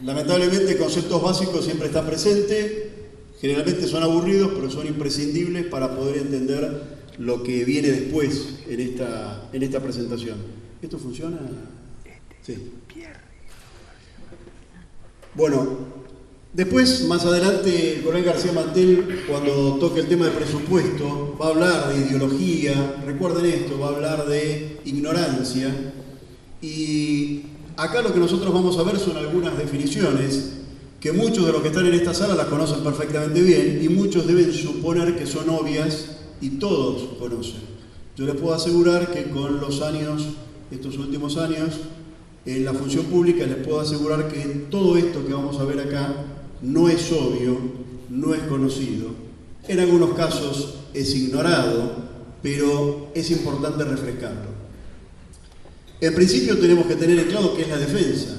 Lamentablemente, conceptos básicos siempre están presentes, generalmente son aburridos, pero son imprescindibles para poder entender lo que viene después en esta presentación. ¿Esto funciona? Sí. Bueno, después, más adelante, el coronel García Mantel, cuando toque el tema de presupuesto, va a hablar de ideología, recuerden esto, va a hablar de ignorancia, y acá lo que nosotros vamos a ver son algunas definiciones que muchos de los que están en esta sala las conocen perfectamente bien y muchos deben suponer que son obvias y todos conocen. Yo les puedo asegurar que con los años, estos últimos años, en la función pública les puedo asegurar que todo esto que vamos a ver acá no es obvio, no es conocido. En algunos casos es ignorado, pero es importante refrescarlo. En principio tenemos que tener en claro qué es la defensa,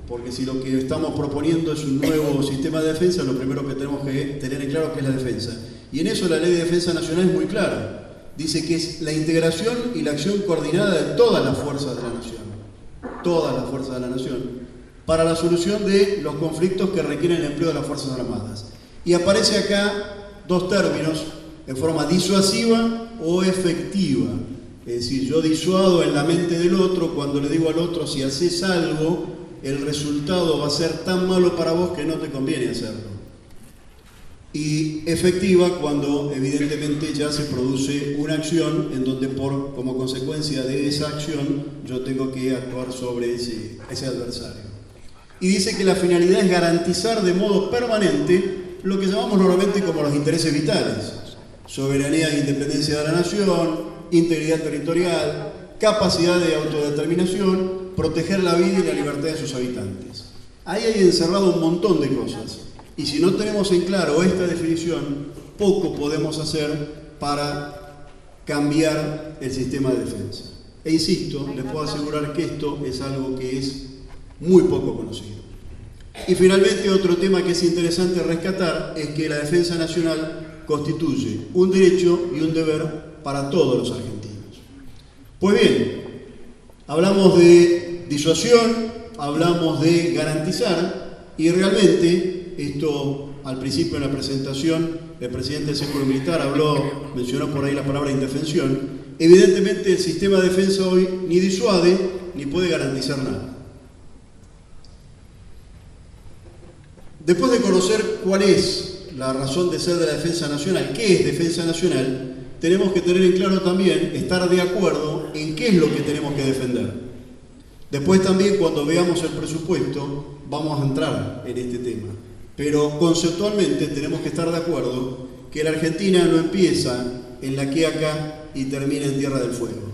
porque si lo que estamos proponiendo es un nuevo sistema de defensa, lo primero que tenemos que tener en claro es qué es la defensa. Y en eso la Ley de Defensa Nacional es muy clara. Dice que es la integración y la acción coordinada de todas las fuerzas de la nación. Todas las fuerzas de la nación. Para la solución de los conflictos que requieren el empleo de las Fuerzas Armadas. Y aparece acá dos términos en forma disuasiva o efectiva. Es decir, yo disuado en la mente del otro cuando le digo al otro, si haces algo, el resultado va a ser tan malo para vos que no te conviene hacerlo. Y efectiva cuando evidentemente ya se produce una acción en donde como consecuencia de esa acción yo tengo que actuar sobre ese adversario. Y dice que la finalidad es garantizar de modo permanente lo que llamamos normalmente como los intereses vitales: soberanía e independencia de la nación, integridad territorial, capacidad de autodeterminación, proteger la vida y la libertad de sus habitantes. Ahí hay encerrado un montón de cosas. Y si no tenemos en claro esta definición, poco podemos hacer para cambiar el sistema de defensa. E insisto, les puedo asegurar que esto es algo que es muy poco conocido. Y finalmente, otro tema que es interesante rescatar es que la defensa nacional constituye un derecho y un deber para todos los argentinos. Pues bien, hablamos de disuasión, hablamos de garantizar, y realmente esto al principio en la presentación el presidente del Círculo Militar mencionó por ahí la palabra indefensión. Evidentemente el sistema de defensa hoy ni disuade ni puede garantizar nada. Después de conocer cuál es la razón de ser de la defensa nacional, qué es defensa nacional, tenemos que tener en claro también, estar de acuerdo en qué es lo que tenemos que defender. Después también, cuando veamos el presupuesto, vamos a entrar en este tema. Pero conceptualmente tenemos que estar de acuerdo que la Argentina no empieza en La Quiaca y termina en Tierra del Fuego.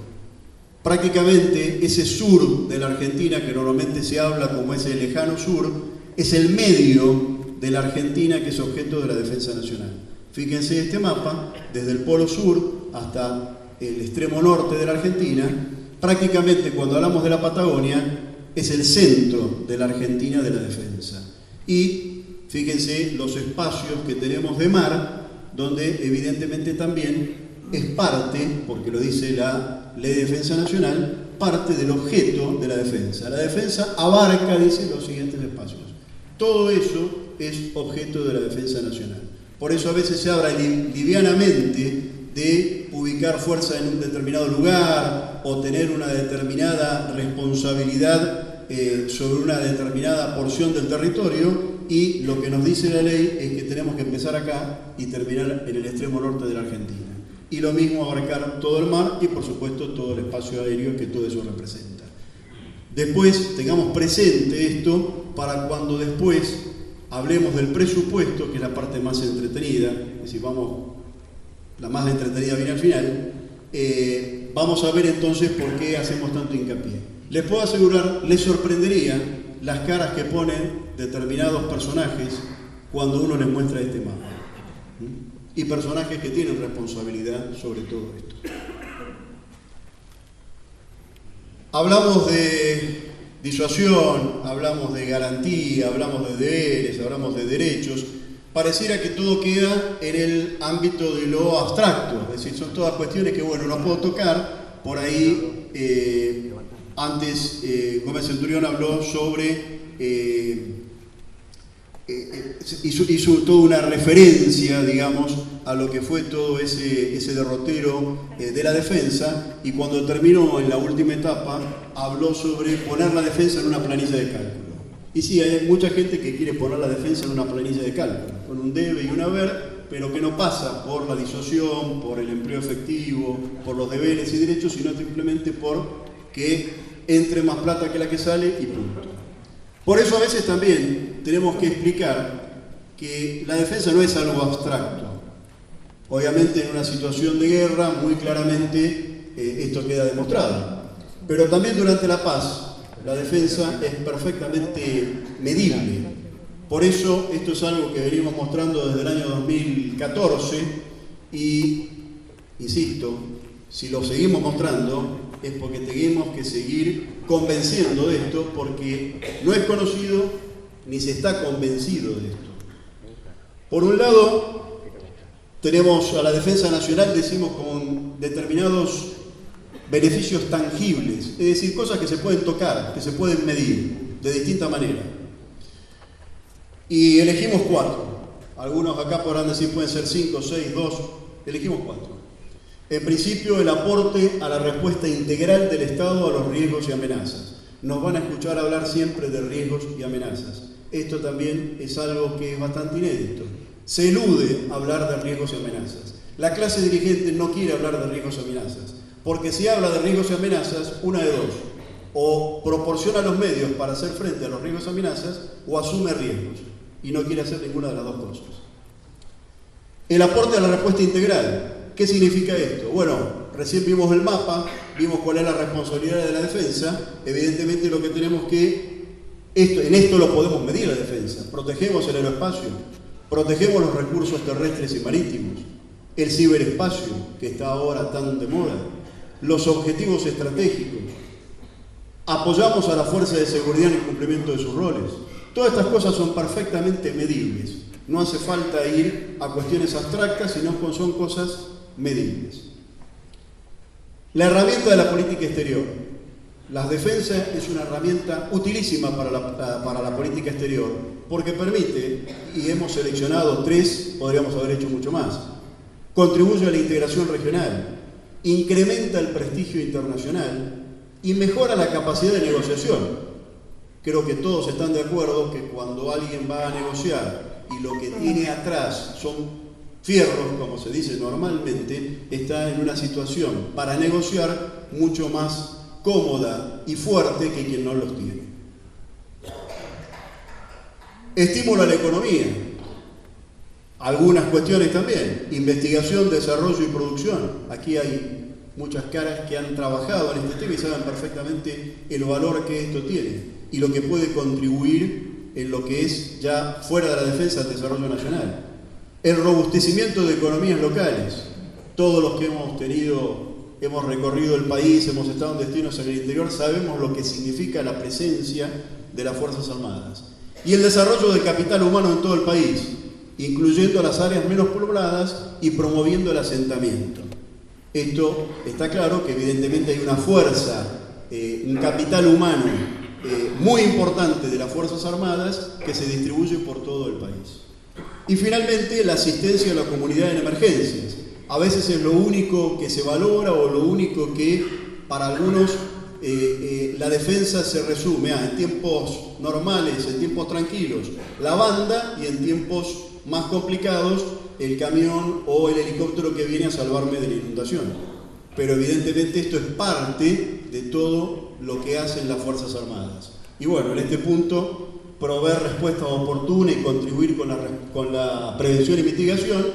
Prácticamente ese sur de la Argentina que normalmente se habla como ese lejano sur, es el medio de la Argentina que es objeto de la defensa nacional. Fíjense este mapa, desde el polo sur hasta el extremo norte de la Argentina, prácticamente cuando hablamos de la Patagonia, es el centro de la Argentina de la defensa. Y fíjense los espacios que tenemos de mar, donde evidentemente también es parte, porque lo dice la Ley de Defensa Nacional, parte del objeto de la defensa. La defensa abarca, dice, los siguientes espacios. Todo eso es objeto de la defensa nacional. Por eso a veces se habla livianamente de ubicar fuerza en un determinado lugar o tener una determinada responsabilidad sobre una determinada porción del territorio, y lo que nos dice la ley es que tenemos que empezar acá y terminar en el extremo norte de la Argentina. Y lo mismo abarcar todo el mar y por supuesto todo el espacio aéreo que todo eso representa. Después tengamos presente esto para cuando después hablemos del presupuesto, que es la parte más entretenida, es decir, la más entretenida viene al final, vamos a ver entonces por qué hacemos tanto hincapié. Les puedo asegurar, les sorprendería las caras que ponen determinados personajes cuando uno les muestra este mapa. Y personajes que tienen responsabilidad sobre todo esto. Hablamos de disuasión, hablamos de garantía, hablamos de deberes, hablamos de derechos. Pareciera que todo queda en el ámbito de lo abstracto, es decir, son todas cuestiones que, bueno, no puedo tocar. Por ahí, antes Gómez Centurión habló sobre hizo toda una referencia, digamos, a lo que fue todo ese derrotero de la defensa, y cuando terminó en la última etapa habló sobre poner la defensa en una planilla de cálculo. Y sí, hay mucha gente que quiere poner la defensa en una planilla de cálculo, con un debe y un haber, pero que no pasa por la disociación, por el empleo efectivo, por los deberes y derechos, sino simplemente por que entre más plata que la que sale y punto. Por eso a veces también tenemos que explicar que la defensa no es algo abstracto. Obviamente en una situación de guerra muy claramente esto queda demostrado. Pero también durante la paz la defensa es perfectamente medible. Por eso esto es algo que venimos mostrando desde el año 2014 y, insisto, si lo seguimos mostrando es porque tenemos que seguir convenciendo de esto, porque no es conocido ni se está convencido de esto. Por un lado, tenemos a la defensa nacional, decimos, con determinados beneficios tangibles, es decir, cosas que se pueden tocar, que se pueden medir de distinta manera. Y elegimos 4. Algunos acá podrán decir pueden ser 5, 6, 2, elegimos 4. En principio, el aporte a la respuesta integral del Estado a los riesgos y amenazas. Nos van a escuchar hablar siempre de riesgos y amenazas. Esto también es algo que es bastante inédito. Se elude hablar de riesgos y amenazas. La clase dirigente no quiere hablar de riesgos y amenazas, porque si habla de riesgos y amenazas, una de dos: o proporciona los medios para hacer frente a los riesgos y amenazas, o asume riesgos, y no quiere hacer ninguna de las dos cosas. El aporte a la respuesta integral. ¿Qué significa esto? Bueno, recién vimos el mapa, vimos cuál es la responsabilidad de la defensa. Evidentemente lo que tenemos que, en esto lo podemos medir la defensa. Protegemos el aeroespacio, protegemos los recursos terrestres y marítimos, el ciberespacio, que está ahora tan de moda, los objetivos estratégicos, apoyamos a la fuerza de seguridad en el cumplimiento de sus roles. Todas estas cosas son perfectamente medibles. No hace falta ir a cuestiones abstractas, sino que son cosas medibles. La herramienta de la política exterior. La defensa es una herramienta utilísima para la política exterior, porque permite, y hemos seleccionado 3, podríamos haber hecho mucho más, contribuye a la integración regional, incrementa el prestigio internacional y mejora la capacidad de negociación. Creo que todos están de acuerdo que cuando alguien va a negociar y lo que tiene atrás son fierros, como se dice normalmente, está en una situación para negociar mucho más cómoda y fuerte que quien no los tiene. Estímulo a la economía. Algunas cuestiones también. Investigación, desarrollo y producción. Aquí hay muchas caras que han trabajado en este tema y saben perfectamente el valor que esto tiene y lo que puede contribuir en lo que es ya fuera de la defensa al desarrollo nacional. El robustecimiento de economías locales. Todos los que hemos recorrido el país, hemos estado en destinos en el interior, sabemos lo que significa la presencia de las Fuerzas Armadas. Y el desarrollo del capital humano en todo el país, incluyendo las áreas menos pobladas y promoviendo el asentamiento. Esto está claro que evidentemente hay una fuerza, un capital humano muy importante de las Fuerzas Armadas que se distribuye por todo el país. Y finalmente, la asistencia a la comunidad en emergencias. A veces es lo único que se valora o lo único que para algunos la defensa se resume en tiempos normales, en tiempos tranquilos, la banda, y en tiempos más complicados, el camión o el helicóptero que viene a salvarme de la inundación. Pero evidentemente esto es parte de todo lo que hacen las Fuerzas Armadas. Y bueno, en este punto, proveer respuesta oportuna y contribuir con la prevención y mitigación,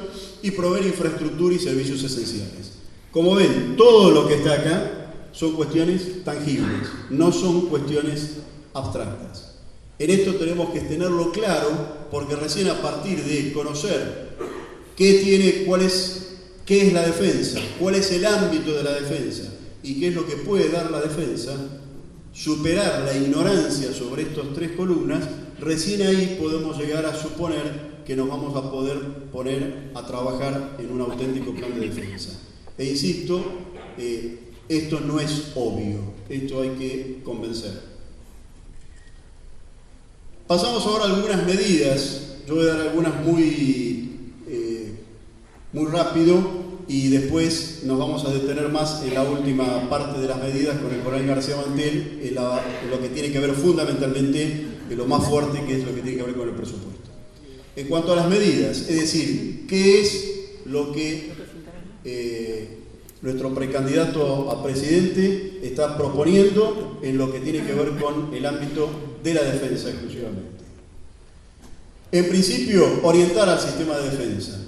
y proveer infraestructura y servicios esenciales. Como ven, todo lo que está acá son cuestiones tangibles, no son cuestiones abstractas. En esto tenemos que tenerlo claro, porque recién a partir de conocer qué es la defensa, cuál es el ámbito de la defensa y qué es lo que puede dar la defensa, superar la ignorancia sobre estas 3 columnas, recién ahí podemos llegar a suponer que nos vamos a poder poner a trabajar en un auténtico plan de defensa. E insisto, esto no es obvio, esto hay que convencer. Pasamos ahora a algunas medidas. Yo voy a dar algunas muy rápido y después nos vamos a detener más en la última parte de las medidas con el coronel García Mantel, en lo que tiene que ver fundamentalmente, en lo más fuerte, que es lo que tiene que ver con el presupuesto. En cuanto a las medidas, es decir, ¿qué es lo que nuestro precandidato a presidente está proponiendo en lo que tiene que ver con el ámbito de la defensa exclusivamente? En principio, orientar al sistema de defensa.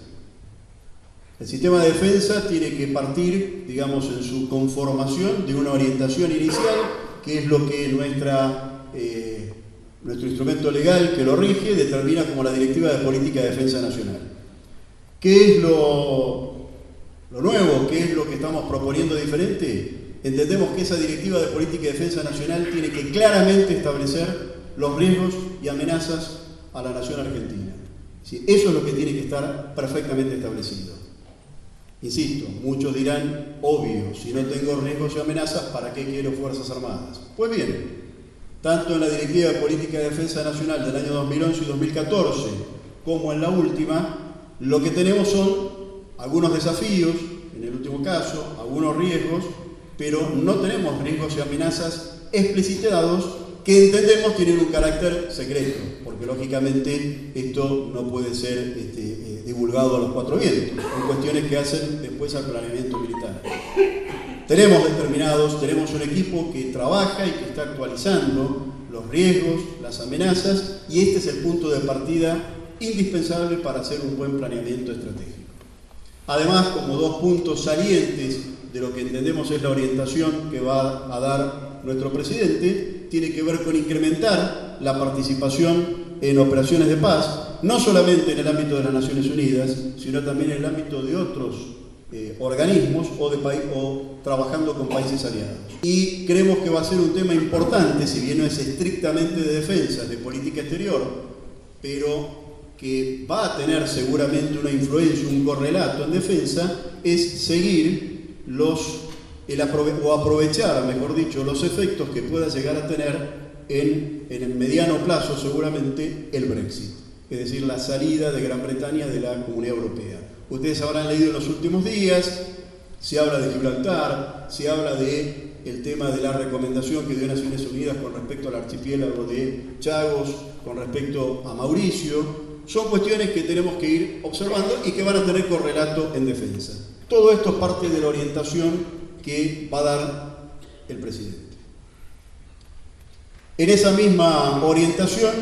El sistema de defensa tiene que partir, digamos, en su conformación de una orientación inicial, que es lo que nuestro instrumento legal que lo rige determina como la Directiva de Política de Defensa Nacional. ¿Qué es lo nuevo? ¿Qué es lo que estamos proponiendo diferente? Entendemos que esa Directiva de Política de Defensa Nacional tiene que claramente establecer los riesgos y amenazas a la nación argentina. ¿Sí? Eso es lo que tiene que estar perfectamente establecido. Insisto, muchos dirán, obvio, si no tengo riesgos y amenazas, ¿para qué quiero Fuerzas Armadas? Pues bien, tanto en la Directiva de Política de Defensa Nacional del año 2011 y 2014, como en la última, lo que tenemos son algunos desafíos, en el último caso, algunos riesgos, pero no tenemos riesgos y amenazas explicitados que entendemos tienen un carácter secreto, porque lógicamente esto no puede ser divulgado a los cuatro vientos, son cuestiones que hacen después al planeamiento militar. Tenemos un equipo que trabaja y que está actualizando los riesgos, las amenazas, y este es el punto de partida indispensable para hacer un buen planeamiento estratégico. Además, como dos puntos salientes de lo que entendemos es la orientación que va a dar nuestro presidente, tiene que ver con incrementar la participación en operaciones de paz, no solamente en el ámbito de las Naciones Unidas, sino también en el ámbito de otros organismos o trabajando con países aliados. Y creemos que va a ser un tema importante, si bien no es estrictamente de defensa, de política exterior, pero que va a tener seguramente una influencia, un correlato en defensa, es seguir aprovechar, mejor dicho, los efectos que pueda llegar a tener en el mediano plazo seguramente el Brexit, es decir, la salida de Gran Bretaña de la Comunidad Europea. Ustedes habrán leído en los últimos días, se habla de Gibraltar, se habla del tema de la recomendación que dio Naciones Unidas con respecto al archipiélago de Chagos, con respecto a Mauricio. Son cuestiones que tenemos que ir observando y que van a tener correlato en defensa. Todo esto es parte de la orientación que va a dar el presidente. En esa misma orientación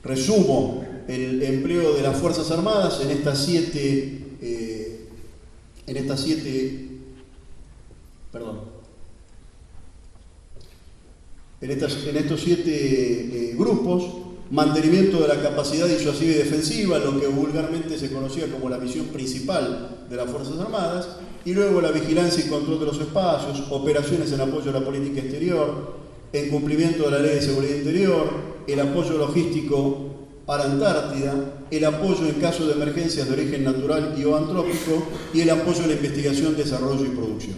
resumo el empleo de las Fuerzas Armadas en estos siete grupos: mantenimiento de la capacidad disuasiva y defensiva, lo que vulgarmente se conocía como la misión principal de las Fuerzas Armadas, y luego la vigilancia y control de los espacios, operaciones en apoyo a la política exterior, en cumplimiento de la Ley de Seguridad Interior, el apoyo logístico a la Antártida, el apoyo en caso de emergencias de origen natural y o antrópico, y el apoyo a la investigación, desarrollo y producción.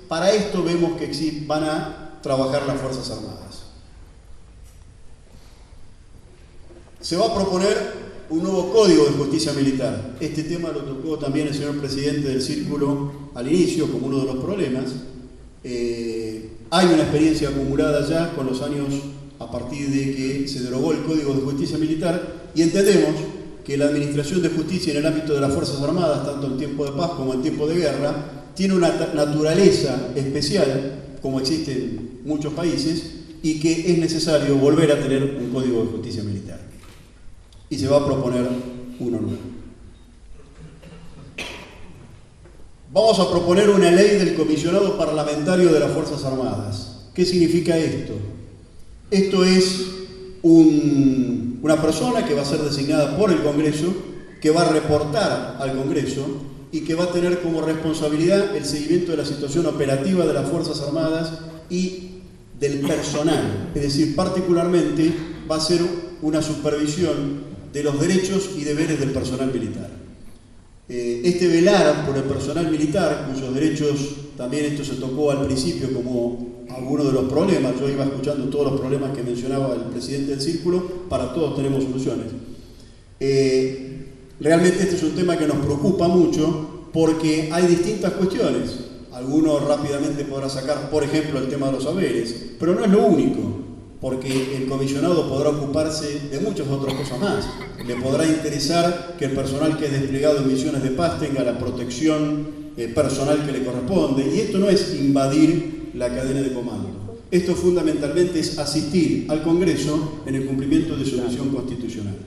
Para esto vemos que van a trabajar las Fuerzas Armadas. Se va a proponer un nuevo Código de Justicia Militar. Este tema lo tocó también el señor presidente del Círculo al inicio como uno de los problemas. Hay una experiencia acumulada ya con los años a partir de que se derogó el Código de Justicia Militar, y entendemos que la administración de justicia en el ámbito de las Fuerzas Armadas, tanto en tiempo de paz como en tiempo de guerra, tiene una naturaleza especial, como existe en muchos países, y que es necesario volver a tener un Código de Justicia Militar. Y se va a proponer uno nuevo. Vamos a proponer una ley del comisionado parlamentario de las Fuerzas Armadas. ¿Qué significa esto? Esto es una persona que va a ser designada por el Congreso, que va a reportar al Congreso y que va a tener como responsabilidad el seguimiento de la situación operativa de las Fuerzas Armadas y del personal. Es decir, particularmente va a ser una supervisión de los derechos y deberes del personal militar. Velar por el personal militar, cuyos derechos también esto se tocó al principio como algunos de los problemas. Yo iba escuchando todos los problemas que mencionaba el presidente del Círculo. Para todos tenemos soluciones. Realmente este es un tema que nos preocupa mucho porque hay distintas cuestiones. Algunos rápidamente podrán sacar, por ejemplo, el tema de los saberes, pero no es lo único, porque el comisionado podrá ocuparse de muchas otras cosas más. Le podrá interesar que el personal que es desplegado en misiones de paz tenga la protección personal que le corresponde, y esto no es invadir la cadena de comando. Esto fundamentalmente es asistir al Congreso en el cumplimiento de su misión constitucional.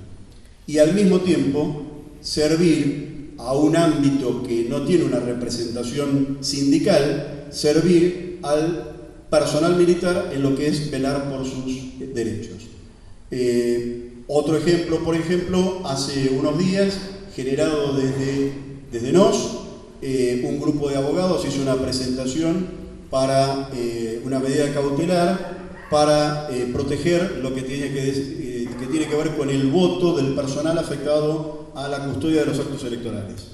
Y al mismo tiempo servir a un ámbito que no tiene una representación sindical, servir al personal militar en lo que es velar por sus derechos. Otro ejemplo, por ejemplo, hace unos días, generado desde NOS, un grupo de abogados hizo una presentación para una medida cautelar para proteger lo que tiene que ver con el voto del personal afectado a la custodia de los actos electorales.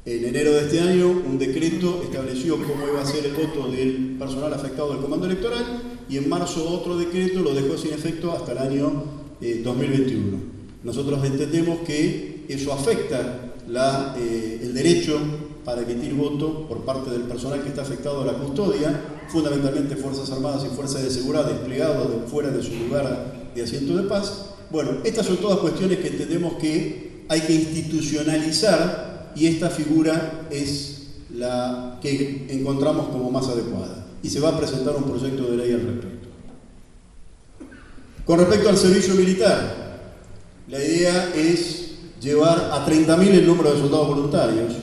En enero de este año, un decreto estableció cómo iba a ser el voto del personal afectado del comando electoral, y en marzo otro decreto lo dejó sin efecto hasta el año 2021. Nosotros entendemos que eso afecta el derecho para emitir voto por parte del personal que está afectado a la custodia, fundamentalmente Fuerzas Armadas y Fuerzas de Seguridad desplegados fuera de su lugar de asiento de paz. Bueno, estas son todas cuestiones que entendemos que hay que institucionalizar, y esta figura es la que encontramos como más adecuada. Y se va a presentar un proyecto de ley al respecto. Con respecto al servicio militar, la idea es llevar a 30.000 el número de soldados voluntarios,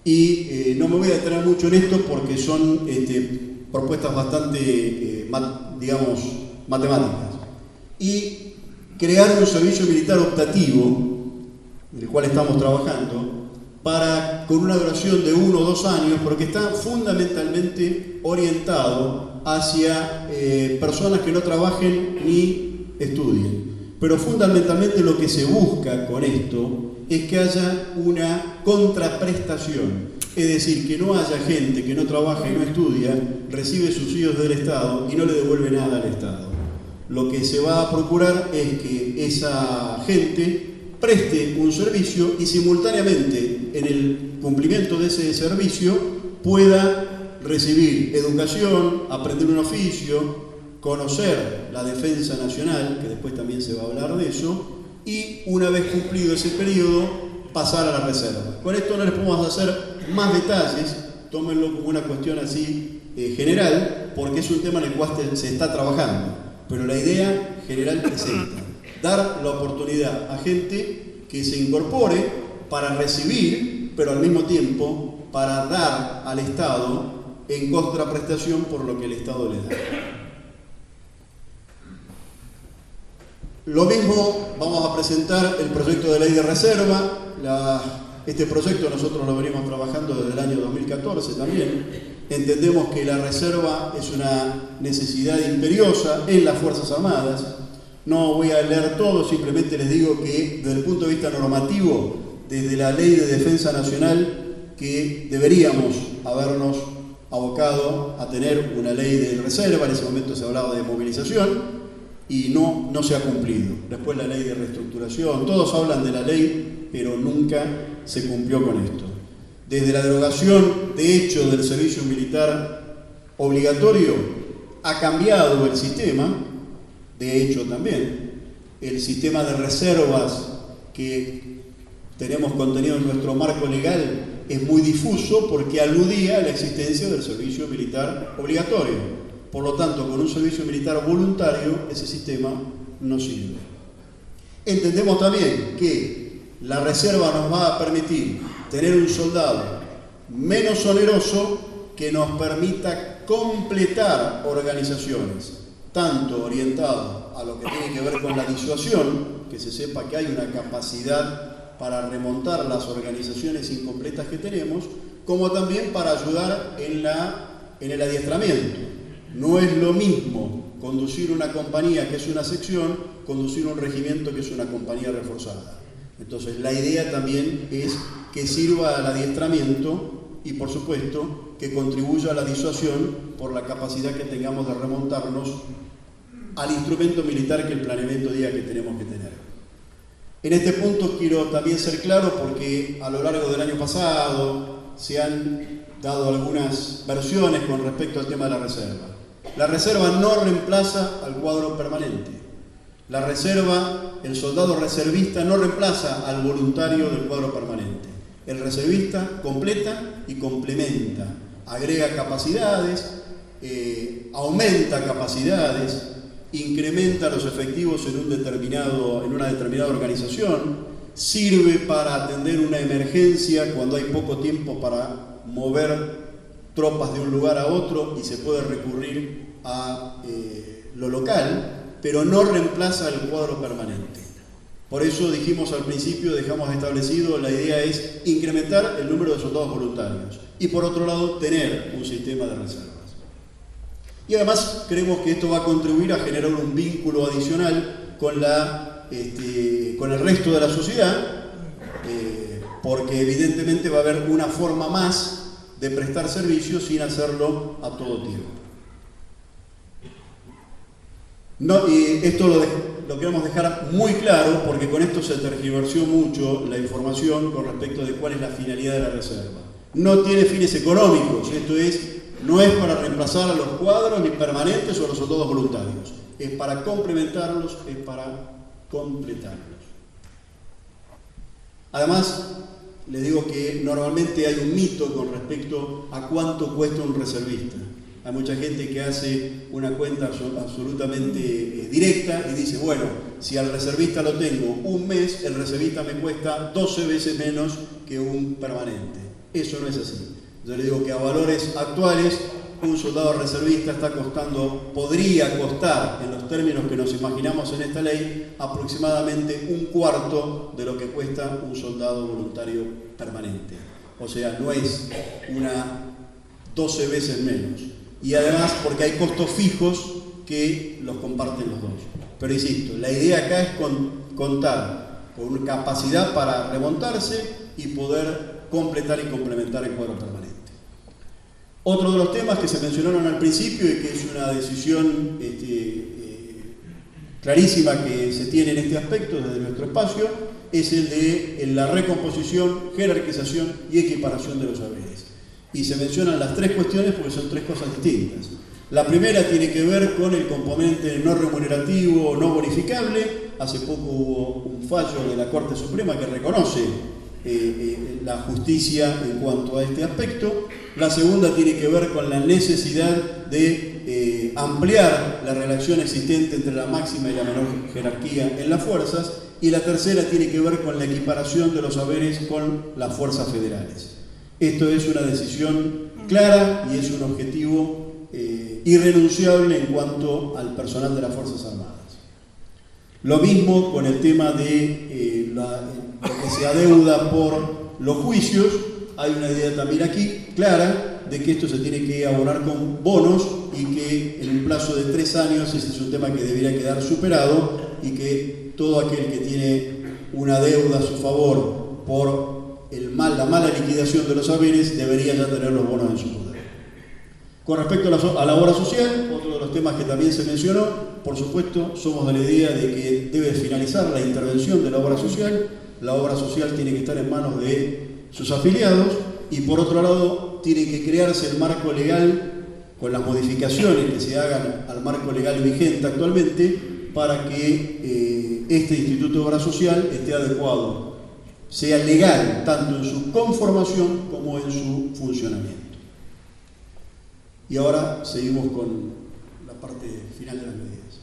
y no me voy a detener mucho en esto porque son propuestas bastante, digamos, matemáticas. Y crear un servicio militar optativo, en el cual estamos trabajando, con una duración de 1 o 2 años, porque está fundamentalmente orientado hacia personas que no trabajen ni estudien. Pero fundamentalmente lo que se busca con esto es que haya una contraprestación, es decir, que no haya gente que no trabaja y no estudia, recibe subsidios del Estado y no le devuelve nada al Estado. Lo que se va a procurar es que esa gente preste un servicio y simultáneamente en el cumplimiento de ese servicio pueda recibir educación, aprender un oficio, conocer la defensa nacional, que después también se va a hablar de eso, y una vez cumplido ese periodo pasar a la reserva. Con esto no les podemos hacer más detalles, tómenlo como una cuestión así general, porque es un tema en el cual se está trabajando, pero la idea general es esta: dar la oportunidad a gente que se incorpore para recibir, pero al mismo tiempo para dar al Estado en contraprestación por lo que el Estado le da. Lo mismo, vamos a presentar el proyecto de ley de reserva. Este proyecto nosotros lo venimos trabajando desde el año 2014 también. Entendemos que la reserva es una necesidad imperiosa en las Fuerzas Armadas. No voy a leer todo, simplemente les digo que desde el punto de vista normativo, desde la Ley de Defensa Nacional, que deberíamos habernos abocado a tener una ley de reserva. En ese momento se hablaba de movilización y no se ha cumplido. Después la ley de reestructuración, todos hablan de la ley, pero nunca se cumplió con esto. Desde la derogación, de hecho, del servicio militar obligatorio, ha cambiado el sistema. De hecho, también el sistema de reservas que tenemos contenido en nuestro marco legal es muy difuso porque aludía a la existencia del servicio militar obligatorio. Por lo tanto, con un servicio militar voluntario, ese sistema no sirve. Entendemos también que la reserva nos va a permitir tener un soldado menos oneroso que nos permita completar organizaciones, tanto orientado a lo que tiene que ver con la disuasión, que se sepa que hay una capacidad para remontar las organizaciones incompletas que tenemos, como también para ayudar en el adiestramiento. No es lo mismo conducir una compañía que es una sección, conducir un regimiento que es una compañía reforzada. Entonces la idea también es que sirva al adiestramiento y por supuesto que contribuya a la disuasión por la capacidad que tengamos de remontarnos al instrumento militar que el planeamiento diga que tenemos que tener. En este punto quiero también ser claro porque a lo largo del año pasado se han dado algunas versiones con respecto al tema de la reserva. La reserva no reemplaza al cuadro permanente. La reserva, el soldado reservista no reemplaza al voluntario del cuadro permanente. El reservista completa y complementa, agrega capacidades, aumenta capacidades, incrementa los efectivos en una determinada organización, sirve para atender una emergencia cuando hay poco tiempo para mover tropas de un lugar a otro y se puede recurrir a lo local, pero no reemplaza el cuadro permanente. Por eso dijimos al principio, dejamos establecido, la idea es incrementar el número de soldados voluntarios y por otro lado tener un sistema de reservas. Y además creemos que esto va a contribuir a generar un vínculo adicional con el resto de la sociedad, porque evidentemente va a haber una forma más de prestar servicios sin hacerlo a todo tiempo. Y esto lo queremos dejar muy claro porque con esto se tergiversó mucho la información con respecto de cuál es la finalidad de la reserva. No tiene fines económicos, no es para reemplazar a los cuadros ni permanentes o a los soldados voluntarios, es para complementarlos, es para completarlos. Además, les digo que normalmente hay un mito con respecto a cuánto cuesta un reservista. Hay mucha gente que hace una cuenta absolutamente directa y dice, bueno, si al reservista lo tengo un mes, el reservista me cuesta 12 veces menos que un permanente. Eso no es así. Yo le digo que a valores actuales, un soldado reservista podría costar, en los términos que nos imaginamos en esta ley, aproximadamente un cuarto de lo que cuesta un soldado voluntario permanente. O sea, no es 12 veces menos. Y además porque hay costos fijos que los comparten los dos. Pero insisto, la idea acá es contar con una capacidad para remontarse y poder completar y complementar el cuadro permanente. Otro de los temas que se mencionaron al principio y que es una decisión clarísima que se tiene en este aspecto desde nuestro espacio es el de la recomposición, jerarquización y equiparación de los saberes. Y se mencionan las tres cuestiones porque son tres cosas distintas. La primera tiene que ver con el componente no remunerativo o no bonificable. Hace poco hubo un fallo de la Corte Suprema que reconoce la justicia en cuanto a este aspecto. La segunda tiene que ver con la necesidad de ampliar la relación existente entre la máxima y la menor jerarquía en las fuerzas. Y la tercera tiene que ver con la equiparación de los saberes con las fuerzas federales. Esto es una decisión clara y es un objetivo irrenunciable en cuanto al personal de las Fuerzas Armadas. Lo mismo con el tema de lo que se adeuda por los juicios. Hay una idea también aquí clara de que esto se tiene que abonar con bonos y que en un plazo de 3 años ese es un tema que debería quedar superado y que todo aquel que tiene una deuda a su favor por la mala liquidación de los saberes debería ya tener los bonos en su poder. Con respecto a la obra social, otro de los temas que también se mencionó, por supuesto, somos de la idea de que debe finalizar la intervención de la obra social. La obra social tiene que estar en manos de sus afiliados y por otro lado tiene que crearse el marco legal con las modificaciones que se hagan al marco legal vigente actualmente para que este Instituto de Obra Social esté adecuado, sea legal tanto en su conformación como en su funcionamiento. Y ahora seguimos con la parte final de las medidas.